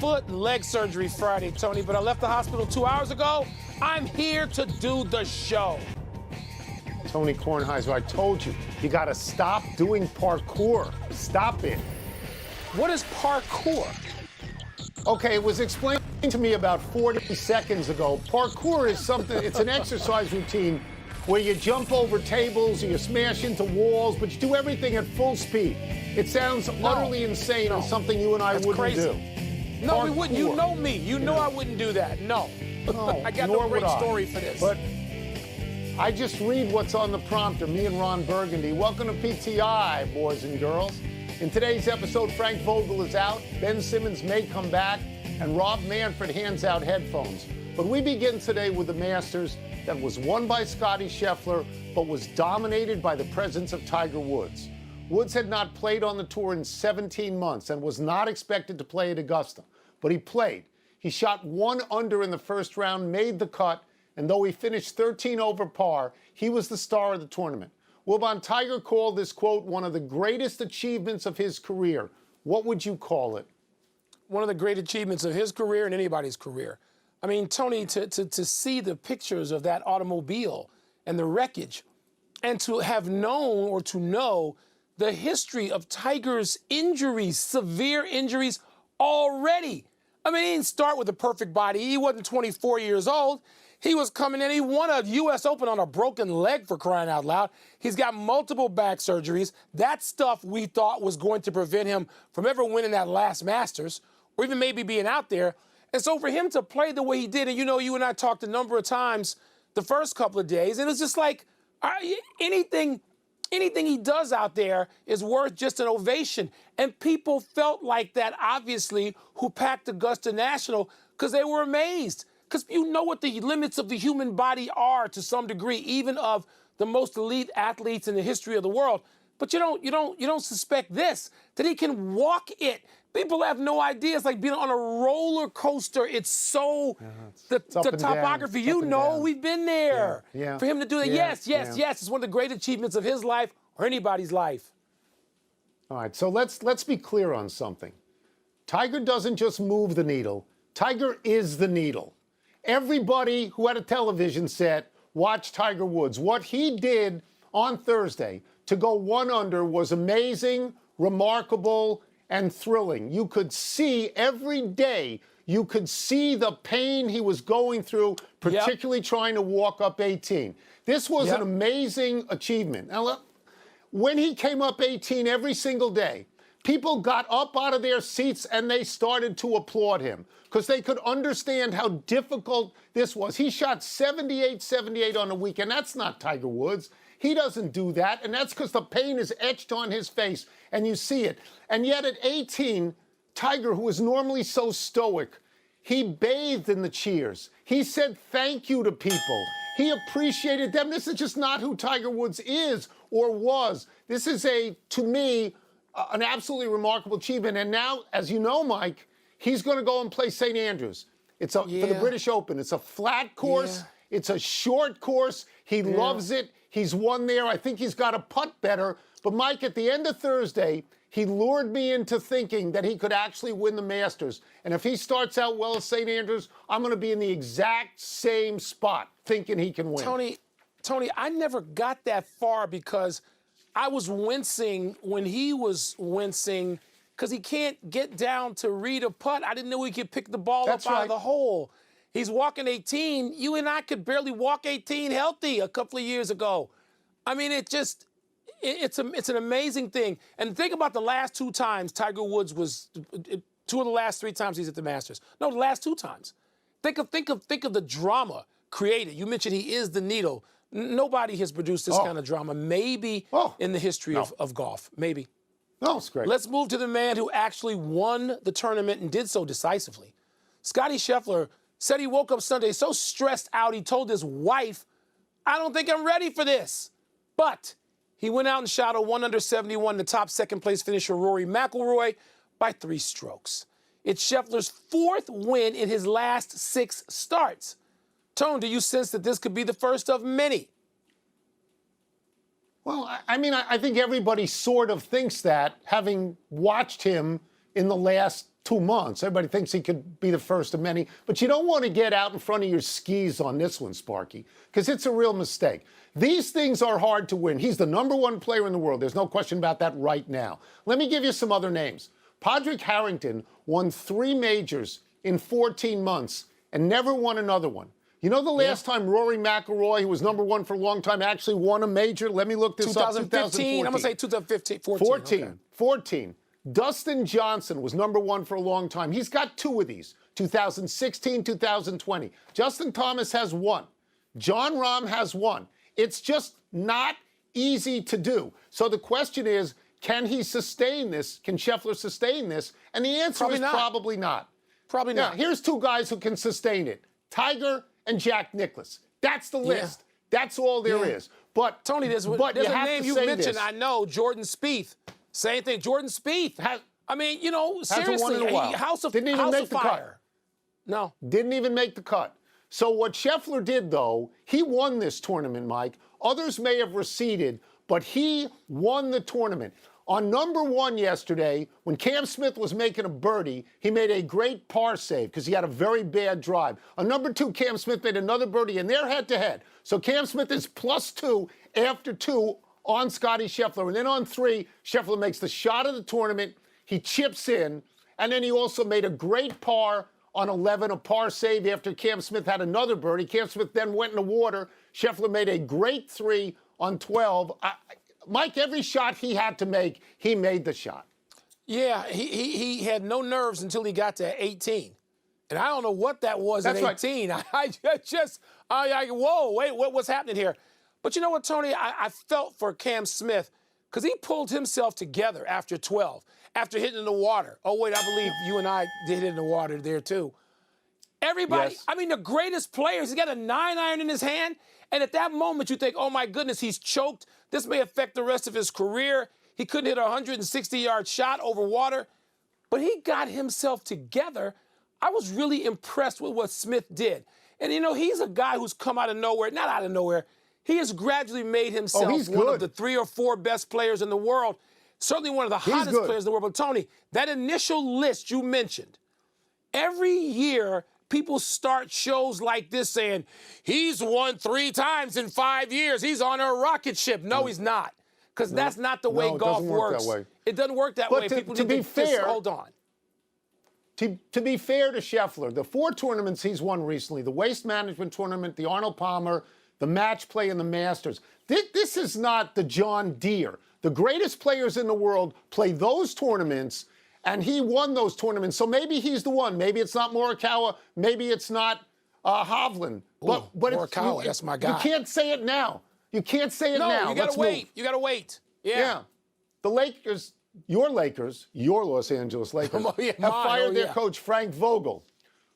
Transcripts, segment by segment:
foot and leg surgery Friday, Tony, but I left the hospital 2 hours ago. I'm here to do the show. Tony Kornheiser, I told you, you got to stop doing parkour. Stop it. What is parkour? Okay, it was explained to me about 40 seconds ago. Parkour is something, it's an exercise routine where you jump over tables, or you smash into walls, but you do everything at full speed. It sounds utterly insane and something you and I wouldn't crazy. do. No, Parkour. we wouldn't. You know me. You know I wouldn't do that. No. I got no great story for this. But I just read what's on the prompter, me and Ron Burgundy. Welcome to PTI, boys and girls. In today's episode, Frank Vogel is out, Ben Simmons may come back, and Rob Manfred hands out headphones. But we begin today with the Masters that was won by Scottie Scheffler, but was dominated by the presence of Tiger Woods. Woods had not played on the tour in 17 months and was not expected to play at Augusta, but he played. He shot 1 under in the first round, made the cut, and though he finished 13 over par, he was the star of the tournament. Wilbon, Tiger called this, quote, one of the greatest achievements of his career. What would you call it? One of the great achievements of his career and anybody's career. I mean, Tony, to see the pictures of that automobile and the wreckage, and to have known or to know the history of Tiger's injuries, severe injuries already. I mean, he didn't start with a perfect body. He wasn't 24 years old. He was coming in. He won a U.S. Open on a broken leg, for crying out loud. He's got multiple back surgeries. That stuff we thought was going to prevent him from ever winning that last Masters or even maybe being out there. And so for him to play the way he did, and you know, you and I talked a number of times the first couple of days, and it's just like anything he does out there is worth just an ovation. And people felt like that, obviously, who packed Augusta National, because they were amazed. Because you know what the limits of the human body are to some degree, even of the most elite athletes in the history of the world. But you don't suspect this, that he can walk it. People have no idea. It's like being on a roller coaster. It's so, the topography, you know, we've been there. Yeah. For him to do that, yes, it's one of the great achievements of his life or anybody's life. All right, so let's be clear on something. Tiger doesn't just move the needle. Tiger is the needle. Everybody who had a television set watched Tiger Woods. What he did on Thursday to go 1 under was amazing, remarkable, and thrilling. You could see every day, you could see the pain he was going through, particularly trying to walk up 18. This was an amazing achievement. Now, when he came up 18 every single day, people got up out of their seats and they started to applaud him because they could understand how difficult this was. He shot 78 on the weekend. That's not Tiger Woods. He doesn't do that, and that's because the pain is etched on his face, and you see it. And yet at 18, Tiger, who is normally so stoic, he bathed in the cheers. He said thank you to people. He appreciated them. This is just not who Tiger Woods is or was. This is, to me, an absolutely remarkable achievement. And now, as you know, Mike, he's going to go and play St. Andrews. It's for the British Open. It's a flat course. It's a short course. He loves it. He's won there. I think he's got to putt better. But, Mike, at the end of Thursday, he lured me into thinking that he could actually win the Masters. And if he starts out well at St. Andrews, I'm going to be in the exact same spot thinking he can win. Tony, I never got that far because I was wincing when he was wincing because he can't get down to read a putt. I didn't know he could pick the ball up out of the hole. He's walking 18. You and I could barely walk 18 healthy a couple of years ago. I mean, it's an amazing thing. And think about the last 2 times Tiger Woods was, 2 of the last 3 times he's at the Masters. No, the last 2 times. Think of the drama created. You mentioned he is the needle. Nobody has produced this kind of drama, maybe in the history of golf, maybe. No, it's great. Let's move to the man who actually won the tournament and did so decisively. Scottie Scheffler said he woke up Sunday so stressed out, he told his wife, I don't think I'm ready for this. But he went out and shot a 1 under 71, the top second-place finisher Rory McIlroy by 3 strokes. It's Scheffler's 4th win in his last 6 starts. Tone, do you sense that this could be the first of many? Well, I mean, I think everybody sort of thinks that, having watched him in the last 2 months. Everybody thinks he could be the first of many, but you don't want to get out in front of your skis on this one, Sparky, because it's a real mistake. These things are hard to win. He's the #1 player in the world. There's no question about that right now. Let me give you some other names. Padraig Harrington won 3 majors in 14 months and never won another one. You know the last time Rory McIlroy, who was #1 for a long time, actually won a major? Let me look this up. 2015. I'm going to say 2015. 14. 14. Dustin Johnson was #1 for a long time. He's got 2 of these, 2016, 2020. Justin Thomas has 1. Jon Rahm has 1. It's just not easy to do. So the question is, can he sustain this? Can Scheffler sustain this? And the answer is probably not. Probably not. Now, here's 2 guys who can sustain it. Tiger and Jack Nicklaus. That's the list. That's all there is. But Tony, there's a name you mentioned. I know, Jordan Spieth. Same thing. Jordan Spieth. I mean, you know, seriously, hasn't won in a while. House of Didn't even make the fire. cut. No. Didn't even make the cut. So what Scheffler did, though, he won this tournament, Mike. Others may have receded, but he won the tournament. On #1 yesterday, when Cam Smith was making a birdie, he made a great par save because he had a very bad drive. On #2, Cam Smith made another birdie, and they're head-to-head. So Cam Smith is +2 after 2 on Scottie Scheffler. And then on 3, Scheffler makes the shot of the tournament. He chips in, and then he also made a great par on 11, a par save after Cam Smith had another birdie. Cam Smith then went in the water. Scheffler made a great 3 on 12. Mike, every shot he had to make, he made the shot. Yeah, he had no nerves until he got to 18. And I don't know what that was at 18. Right. I whoa, wait, what's happening here? But you know what, Tony? I felt for Cam Smith because he pulled himself together after 12, after hitting in the water. Oh, wait, I believe you and I did hit in the water there, too. Everybody, I mean, the greatest players, he's got a 9-iron in his hand, and at that moment you think, oh, my goodness, he's choked. This may affect the rest of his career. He couldn't hit a 160-yard shot over water, but he got himself together. I was really impressed with what Smith did. And, you know, he's a guy who's come out of nowhere, not out of nowhere. He has gradually made himself one of the 3 or 4 best players in the world, certainly one of the hottest players in the world. But, Tony, that initial list you mentioned, every year people start shows like this saying, he's won 3 times in 5 years. He's on a rocket ship. No, he's not, because that's not the way golf works. It doesn't work that way. People need to just hold on. To be fair to Scheffler, the 4 tournaments he's won recently, the Waste Management Tournament, the Arnold Palmer, the Match Play, and the Masters, this is not the John Deere. The greatest players in the world play those tournaments, and he won those tournaments. So maybe he's the one. Maybe it's not Morikawa. Maybe it's not Hovland. But Morikawa, that's my guy. You can't say it now. You can't say it now. No, you got to wait. You got to wait. Yeah. The Lakers, your Los Angeles Lakers, have fired their coach, Frank Vogel.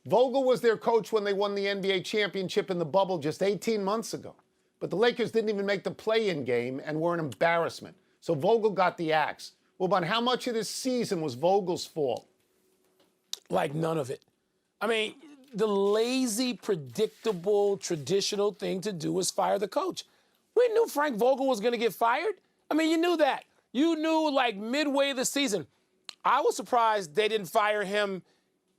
Vogel was their coach when they won the NBA championship in the bubble just 18 months ago. But the Lakers didn't even make the play-in game and were an embarrassment. So Vogel got the axe. Well, but how much of this season was Vogel's fault? Like none of it. I mean, the lazy, predictable, traditional thing to do is fire the coach. We knew Frank Vogel was going to get fired. I mean, you knew that. You knew like midway of the season. I was surprised they didn't fire him.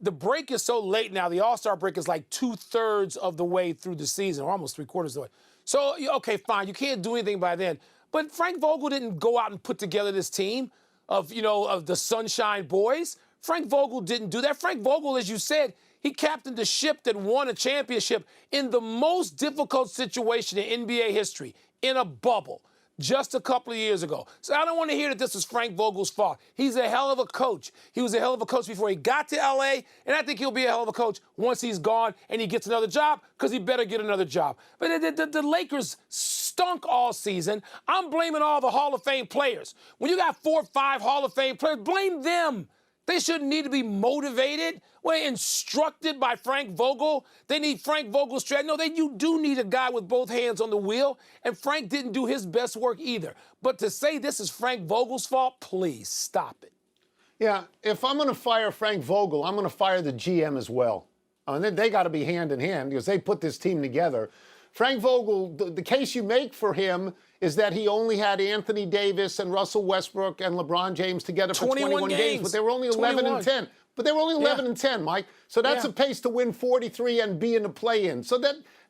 The break is so late now. The All-Star break is like 2/3 of the way through the season, or almost 3/4 of the way. So, okay, fine. You can't do anything by then. But Frank Vogel didn't go out and put together this team of the Sunshine Boys. Frank Vogel didn't do that. Frank Vogel, as you said, he captained the ship that won a championship in the most difficult situation in NBA history, in a bubble, just a couple of years ago. So I don't want to hear that this was Frank Vogel's fault. He's a hell of a coach. He was a hell of a coach before he got to L.A., and I think he'll be a hell of a coach once he's gone and he gets another job, because he better get another job. But the Lakers stunk all season. I'm blaming all the Hall of Fame players. When you got 4 or 5 Hall of Fame players, blame them. They shouldn't need to be motivated, instructed by Frank Vogel. They need Frank Vogel's strategy. No, you do need a guy with both hands on the wheel, and Frank didn't do his best work either. But to say this is Frank Vogel's fault, please stop it. Yeah, if I'm going to fire Frank Vogel, I'm going to fire the GM as well. And they got to be hand in hand because they put this team together. Frank Vogel, the case you make for him is that he only had Anthony Davis and Russell Westbrook and LeBron James together for 21 games, but they were only 11 and 10. But they were only 11 and 10, Mike. So that's a pace to win 43 and be in the play-in. So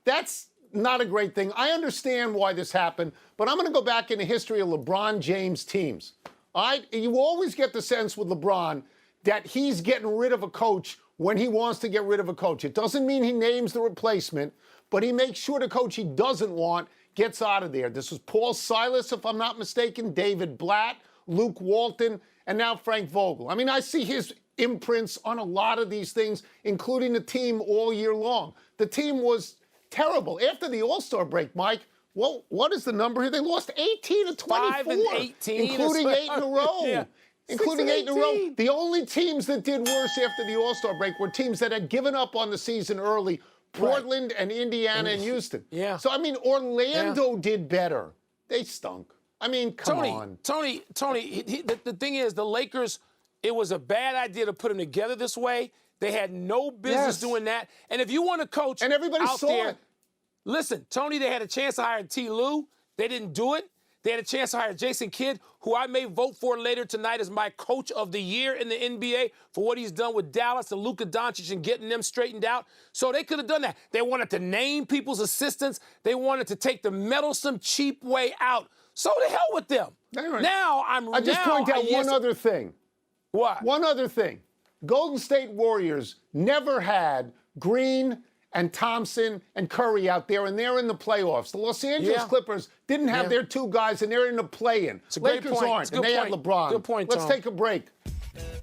that's not a great thing. I understand why this happened, but I'm going to go back in the history of LeBron James teams. All right? You always get the sense with LeBron that he's getting rid of a coach when he wants to get rid of a coach. It doesn't mean he names the replacement, but he makes sure the coach he doesn't want gets out of there. This was Paul Silas, if I'm not mistaken, David Blatt, Luke Walton, and now Frank Vogel. I mean, I see his imprints on a lot of these things, including the team all year long. The team was terrible. After the All-Star break, Mike, well, what is the number here? They lost 18 to 24, 5 and 18, including 8 in a row. Yeah. Including 8 in a row. The only teams that did worse after the All-Star break were teams that had given up on the season early, Portland and Indiana and Houston. Yeah. So, I mean, Orlando did better. They stunk. I mean, come on. Tony, the thing is, the Lakers, it was a bad idea to put them together this way. They had no business doing that. And if you want to coach and everybody out saw there, it. Listen, Tony, they had a chance to hire T. Lue. They didn't do it. They had a chance to hire Jason Kidd, who I may vote for later tonight as my coach of the year in the NBA for what he's done with Dallas and Luka Doncic and getting them straightened out. So they could have done that. They wanted to name people's assistants. They wanted to take the meddlesome, cheap way out. So the hell with them. Right. Now I just point out one other thing. What? One other thing. Golden State Warriors never had Green and Thompson and Curry out there, and they're in the playoffs. The Los Angeles Clippers didn't have their two guys, and they're in the play-in. Lakers aren't, and they have LeBron. Good point, Let's Tom. take a break.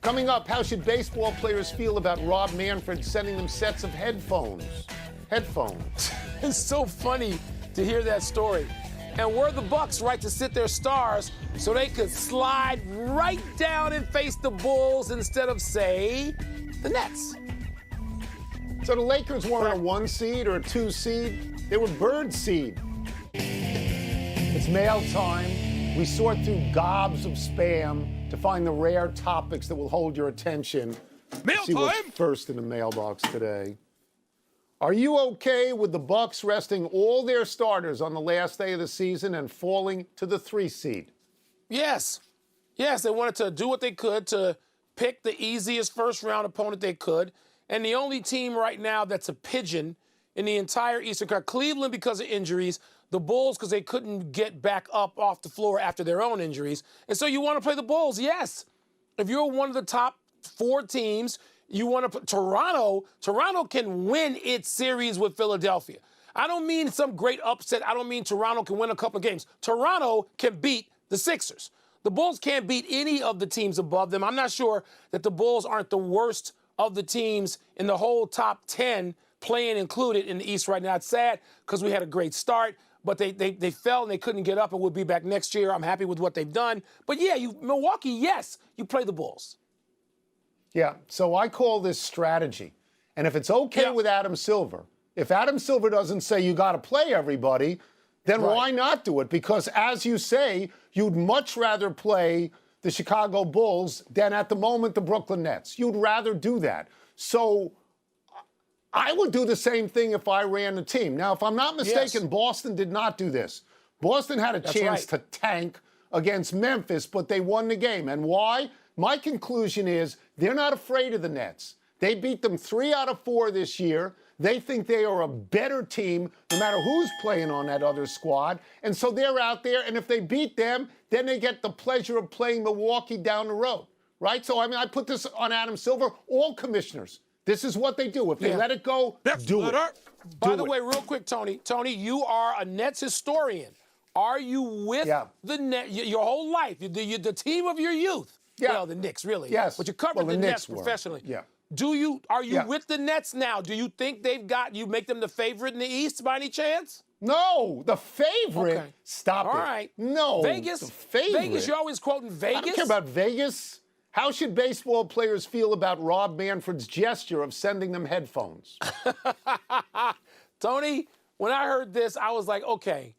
Coming up, how should baseball players feel about Rob Manfred sending them sets of headphones? It's so funny to hear that story. And were the Bucks right to sit their stars so they could slide right down and face the Bulls instead of, say, the Nets? So the Lakers weren't a 1 seed or a 2 seed. They were bird seed. It's mail time. We sort through gobs of spam to find the rare topics that will hold your attention. Mail See what's first in the mailbox today. Are you okay with the Bucks resting all their starters on the last day of the season and falling to the 3 seed? Yes. Yes, they wanted to do what they could to pick the easiest first-round opponent they could. And the only team right now that's a pigeon in the entire Eastern Conference, Cleveland because of injuries, the Bulls because they couldn't get back up off the floor after their own injuries. And so you want to play the Bulls, yes. If you're one of the top 4 teams, you want to put Toronto can win its series with Philadelphia. I don't mean some great upset. I don't mean Toronto can win a couple of games. Toronto can beat the Sixers. The Bulls can't beat any of the teams above them. I'm not sure that the Bulls aren't the worst of the teams in the whole top 10, playing included in the East right now. It's sad because we had a great start, but they fell and they couldn't get up, and we'll be back next year. I'm happy with what they've done. But yeah, Milwaukee, yes, you play the Bulls. Yeah, so I call this strategy. And if it's okay with Adam Silver, if Adam Silver doesn't say you got to play everybody, then why not do it? Because as you say, you'd much rather play the Chicago Bulls than at the moment the Brooklyn Nets. You'd rather do that. So I would do the same thing if I ran the team. Now, if I'm not mistaken, Boston did not do this. Boston had a chance to tank against Memphis, but they won the game. And why? My conclusion is they're not afraid of the Nets. They beat them 3 out of 4 this year. They think they are a better team no matter who's playing on that other squad. And so they're out there, and if they beat them, then they get the pleasure of playing Milwaukee down the road, right? So, I mean, I put this on Adam Silver, all commissioners. This is what they do. If they let it go, do it. By the way, real quick, Tony, you are a Nets historian. Are you with the Nets your whole life, the team of your youth? Yeah. Well, the Knicks, really. Yes. But you covered the Nets professionally. Yeah. Are you with the Nets now? Do you think you make them the favorite in the East by any chance? No, the favorite. Okay. Stop it. All right. No. Vegas. The favorite. Vegas, you're always quoting Vegas. I don't care about Vegas. How should baseball players feel about Rob Manfred's gesture of sending them headphones? Tony, when I heard this, I was like, okay,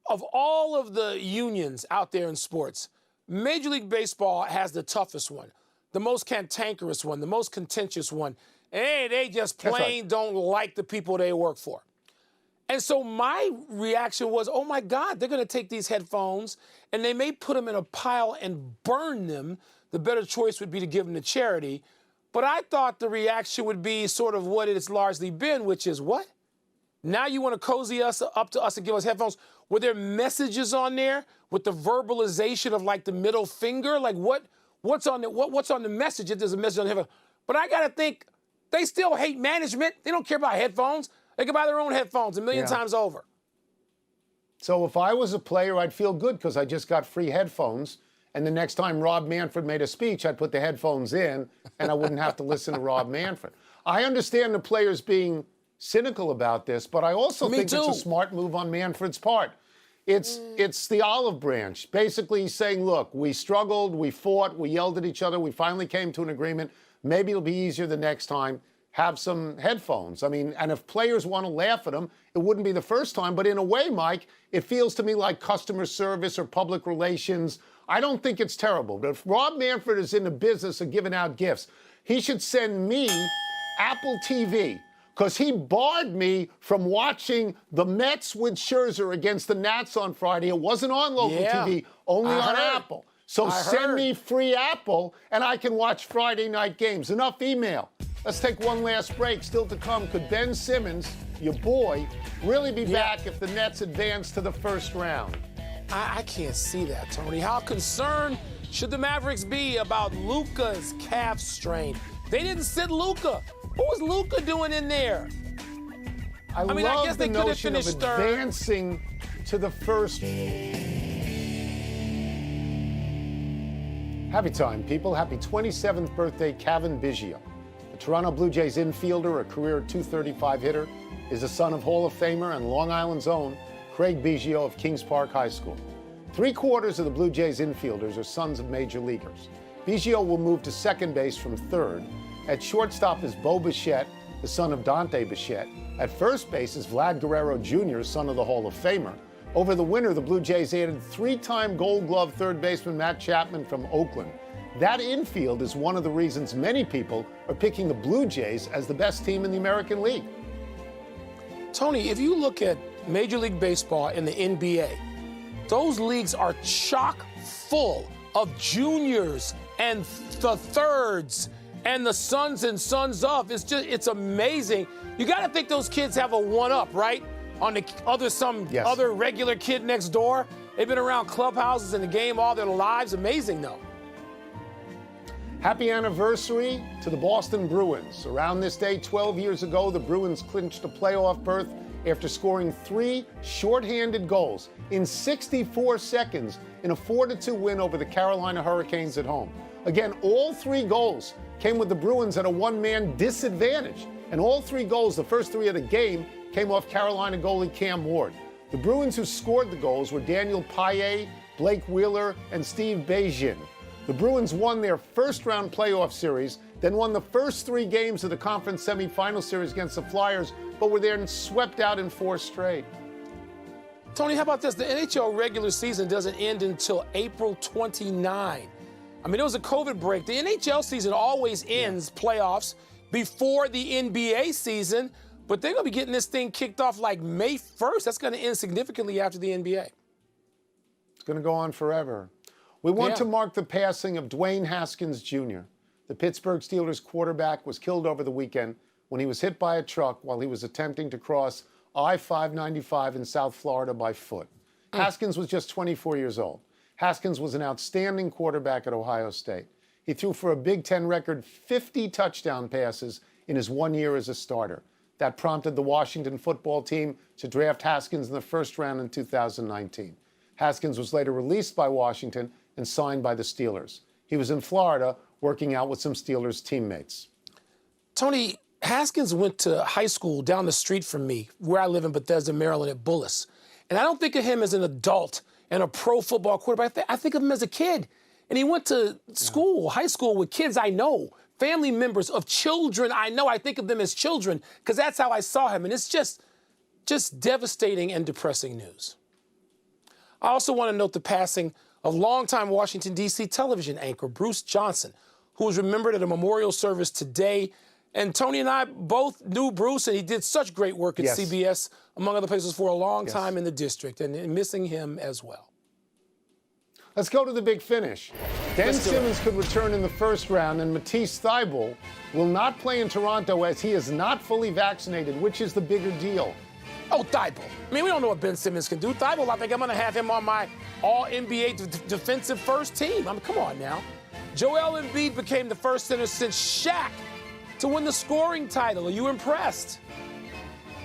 of all of the unions out there in sports, Major League Baseball has the toughest one, the most cantankerous one, the most contentious one. Hey, they just plain don't like the people they work for. And so my reaction was, oh, my God, they're going to take these headphones and they may put them in a pile and burn them. The better choice would be to give them to charity. But I thought the reaction would be sort of what it's largely been, which is what? Now you want to cozy us up to us and give us headphones? Were there messages on there with the verbalization of like the middle finger? Like what's on the message if there's a message on the headphone? But I got to think they still hate management. They don't care about headphones. They can buy their own headphones a million times over. So if I was a player, I'd feel good because I just got free headphones. And the next time Rob Manfred made a speech, I'd put the headphones in and I wouldn't have to listen to Rob Manfred. I understand the players being cynical about this, but I also think it's a smart move on Manfred's part. It's the olive branch. Basically, he's saying, look, we struggled, we fought, we yelled at each other, we finally came to an agreement. Maybe it'll be easier the next time. Have some headphones. I mean, and if players want to laugh at them, it wouldn't be the first time. But in a way, Mike, it feels to me like customer service or public relations. I don't think it's terrible. But if Rob Manfred is in the business of giving out gifts, he should send me Apple TV because he barred me from watching the Mets with Scherzer against the Nats on Friday. It wasn't on local TV, only on Apple. So send me free Apple, and I can watch Friday night games. Enough email. Let's take one last break. Still to come, could Ben Simmons, your boy, really be back if the Nets advance to the first round? I can't see that, Tony. How concerned should the Mavericks be about Luka's calf strain? They didn't sit Luka. What was Luka doing in there? I mean, I guess they could have finished advancing to the first. Happy time, people. Happy 27th birthday, Kevin Biggio. The Toronto Blue Jays infielder, a career .235 hitter, is the son of Hall of Famer and Long Island's own Craig Biggio of Kings Park High School. 3/4 of the Blue Jays infielders are sons of major leaguers. Biggio will move to second base from third. At shortstop is Bo Bichette, the son of Dante Bichette. At first base is Vlad Guerrero Jr., son of the Hall of Famer. Over the winter, the Blue Jays added 3-time Gold Glove third baseman Matt Chapman from Oakland. That infield is one of the reasons many people are picking the Blue Jays as the best team in the American League. Tony, if you look at Major League Baseball and the NBA, those leagues are chock full of juniors and the thirds and the sons and sons of. It's amazing. You got to think those kids have a one-up, right? On the other regular kid next door. They've been around clubhouses in the game all their lives. Amazing, though. Happy anniversary to the Boston Bruins. Around this day, 12 years ago, the Bruins clinched a playoff berth after scoring 3 shorthanded goals in 64 seconds in a 4-2 win over the Carolina Hurricanes at home. Again, all 3 goals came with the Bruins at a one-man disadvantage. And all 3 goals, the first 3 of the game, came off Carolina goalie Cam Ward. The Bruins who scored the goals were Daniel Paille, Blake Wheeler, and Steve Bejin. The Bruins won their first-round playoff series, then won the first 3 games of the conference semifinal series against the Flyers, but were then swept out in 4 straight. Tony, how about this? The NHL regular season doesn't end until April 29. I mean, it was a COVID break. The NHL season always ends playoffs before the NBA season, but they're going to be getting this thing kicked off like May 1st. That's going to end significantly after the NBA. It's going to go on forever. We want to mark the passing of Dwayne Haskins Jr. The Pittsburgh Steelers quarterback was killed over the weekend when he was hit by a truck while he was attempting to cross I-595 in South Florida by foot. Haskins was just 24 years old. Haskins was an outstanding quarterback at Ohio State. He threw for a Big Ten record 50 touchdown passes in his 1 year as a starter. That prompted the Washington football team to draft Haskins in the first round in 2019. Haskins was later released by Washington and signed by the Steelers. He was in Florida working out with some Steelers teammates. Tony, Haskins went to high school down the street from me, where I live in Bethesda, Maryland, at Bullis. And I don't think of him as an adult and a pro football quarterback. I think of him as a kid. And he went to school, high school, with kids I know, family members of children I know. I think of them as children because that's how I saw him. And it's just devastating and depressing news. I also want to note the passing of longtime Washington, D.C. television anchor Bruce Johnson, who was remembered at a memorial service today. And Tony and I both knew Bruce, and he did such great work at CBS, among other places, for a long time in the district, and missing him as well. Let's go to the big finish. Ben Let's do it. Simmons could return in the first round, and Matisse Thybulle will not play in Toronto as he is not fully vaccinated. Which is the bigger deal? Oh, Thybulle. I mean, we don't know what Ben Simmons can do. Thybulle, I think I'm going to have him on my all-NBA defensive first team. I mean, come on now. Joel Embiid became the first center since Shaq to win the scoring title. Are you impressed?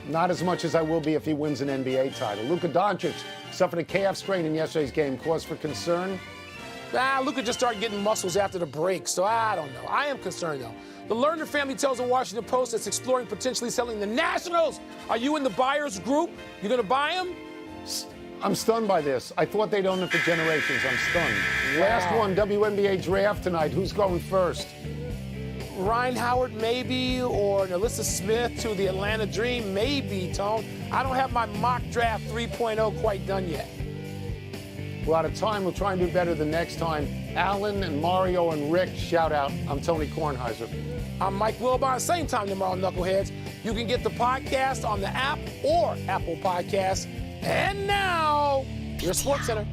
Not as much as I will be if he wins an NBA title. Luka Doncic suffered a calf strain in yesterday's game. Cause for concern? Luka just started getting muscles after the break, so I don't know. I am concerned, though. The Lerner family tells the Washington Post it's exploring potentially selling the Nationals. Are you in the buyer's group? You going to buy them? I'm stunned by this. I thought they'd own it for generations. I'm stunned. Last Wow. one, WNBA draft tonight. Who's going first? Ryan Howard, maybe, or Alyssa Smith to the Atlanta Dream, maybe, Tone. I don't have my mock draft 3.0 quite done yet. We're out of time. We'll try and do better the next time. Alan and Mario and Rick, shout out. I'm Tony Kornheiser. I'm Mike Wilbon. Same time tomorrow, Knuckleheads. You can get the podcast on the app or Apple Podcasts. And now, your SportsCenter.